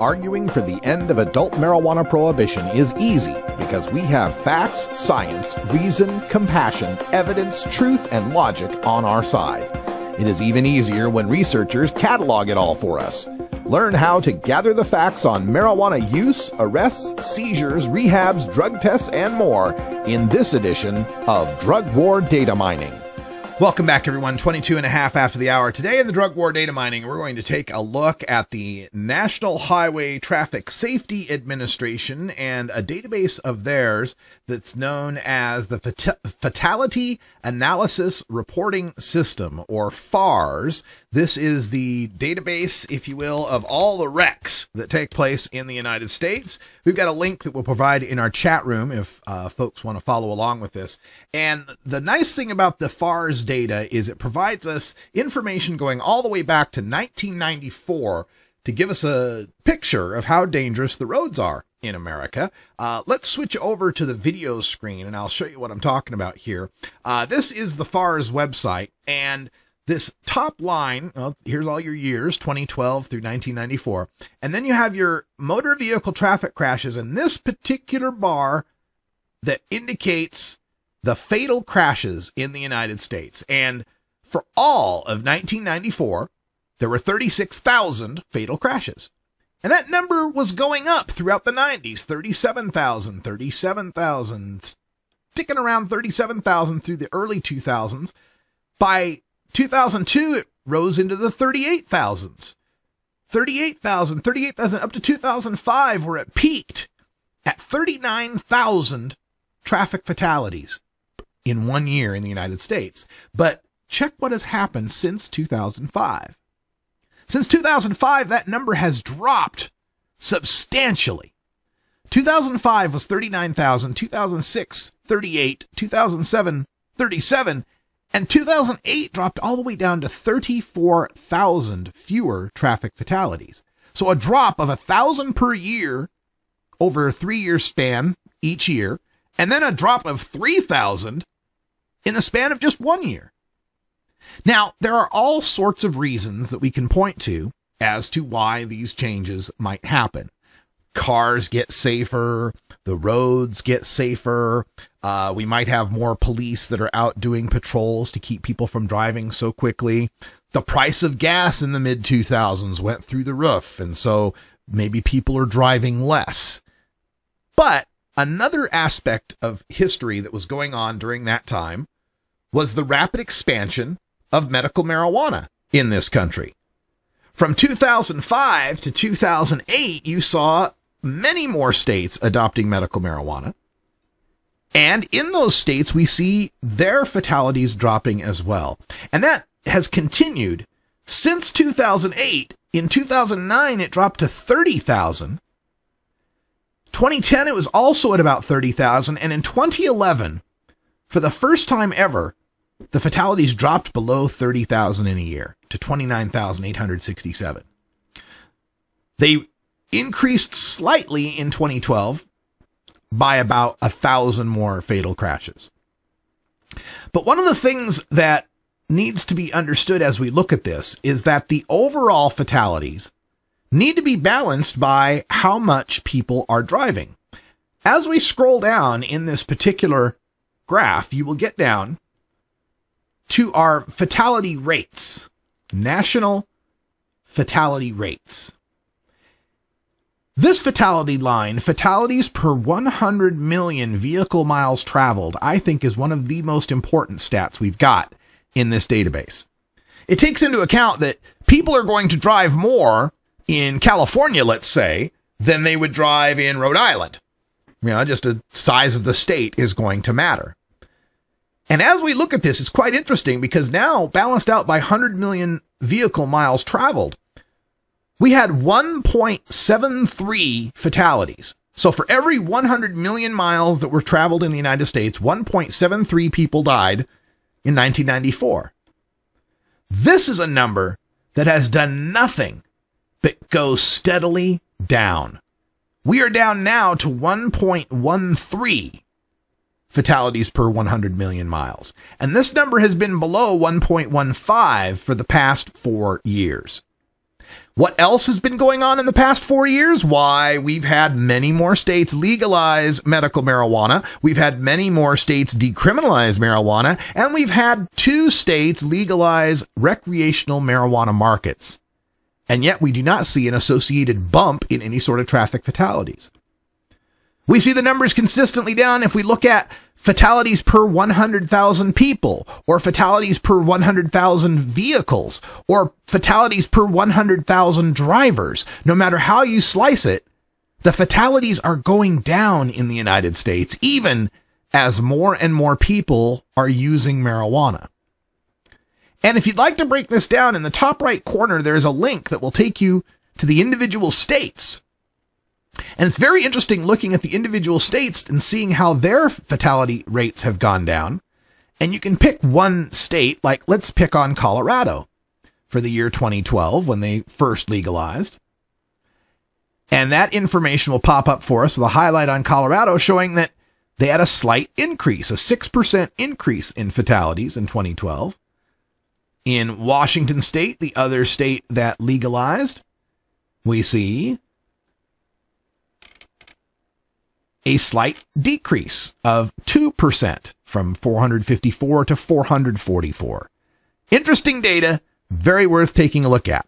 Arguing for the end of adult marijuana prohibition is easy because we have facts, science, reason, compassion, evidence, truth, and logic on our side. It is even easier when researchers catalog it all for us. Learn how to gather the facts on marijuana use, arrests, seizures, rehabs, drug tests, and more in this edition of Drug War Data Mining. Welcome back, everyone. 22 and a half after the hour. Today in the Drug War Data Mining, we're going to take a look at the National Highway Traffic Safety Administration and a database of theirs that's known as the Fatality Analysis Reporting System, or FARS. This is the database, if you will, of all the wrecks that take place in the United States. We've got a link that we'll provide in our chat room if folks want to follow along with this. And the nice thing about the FARS data is it provides us information going all the way back to 1994 to give us a picture of how dangerous the roads are in America. Let's switch over to the video screen and I'll show you what I'm talking about here. This is the FARS website, and this top line, well, here's all your years, 2012 through 1994. And then you have your motor vehicle traffic crashes, and this particular bar that indicates the fatal crashes in the United States. And for all of 1994, there were 36,000 fatal crashes. And that number was going up throughout the 90s, 37,000, sticking around 37,000 through the early 2000s. By 2002, it rose into the 38,000s. 38,000, up to 2005, where it peaked at 39,000 traffic fatalities in 1 year in the United States. But check what has happened since 2005. Since 2005, that number has dropped substantially. 2005 was 39,000, 2006, 38, 2007, 37, and 2008 dropped all the way down to 34,000 fewer traffic fatalities. So a drop of 1,000 per year over a 3-year span each year, and then a drop of 3,000 in the span of just 1 year. Now, there are all sorts of reasons that we can point to as to why these changes might happen. Cars get safer, the roads get safer, we might have more police that are out doing patrols to keep people from driving so quickly. The price of gas in the mid-2000s went through the roof, and so maybe people are driving less. But another aspect of history that was going on during that time was the rapid expansion of medical marijuana in this country. From 2005 to 2008, you saw many more states adopting medical marijuana. And in those states, we see their fatalities dropping as well. And that has continued since 2008. In 2009, it dropped to 30,000. 2010, it was also at about 30,000. And in 2011, for the first time ever, the fatalities dropped below 30,000 in a year to 29,867. They increased slightly in 2012 by about 1,000 more fatal crashes. But one of the things that needs to be understood as we look at this is that the overall fatalities need to be balanced by how much people are driving. As we scroll down in this particular graph, you will get down to our fatality rates, national fatality rates. This fatality line, fatalities per 100 million vehicle miles traveled, I think is one of the most important stats we've got in this database. It takes into account that people are going to drive more in California, let's say, than they would drive in Rhode Island. You know, just the size of the state is going to matter. And as we look at this, it's quite interesting because now, balanced out by 100 million vehicle miles traveled, we had 1.73 fatalities. So for every 100 million miles that were traveled in the United States, 1.73 people died in 1994. This is a number that has done nothing but go steadily down. We are down now to 1.13 fatalities per 100 million miles. And this number has been below 1.15 for the past 4 years. What else has been going on in the past 4 years? Why, we've had many more states legalize medical marijuana. We've had many more states decriminalize marijuana. And we've had 2 states legalize recreational marijuana markets. And yet we do not see an associated bump in any sort of traffic fatalities. We see the numbers consistently down if we look at fatalities per 100,000 people, or fatalities per 100,000 vehicles, or fatalities per 100,000 drivers. No matter how you slice it, the fatalities are going down in the United States, even as more and more people are using marijuana. And if you'd like to break this down, in the top right corner, there's a link that will take you to the individual states. And it's very interesting looking at the individual states and seeing how their fatality rates have gone down. And you can pick one state, like let's pick on Colorado for the year 2012 when they first legalized. And that information will pop up for us with a highlight on Colorado showing that they had a slight increase, a 6% increase in fatalities in 2012. In Washington State, the other state that legalized, we see a slight decrease of 2% from 454 to 444. Interesting data, very worth taking a look at.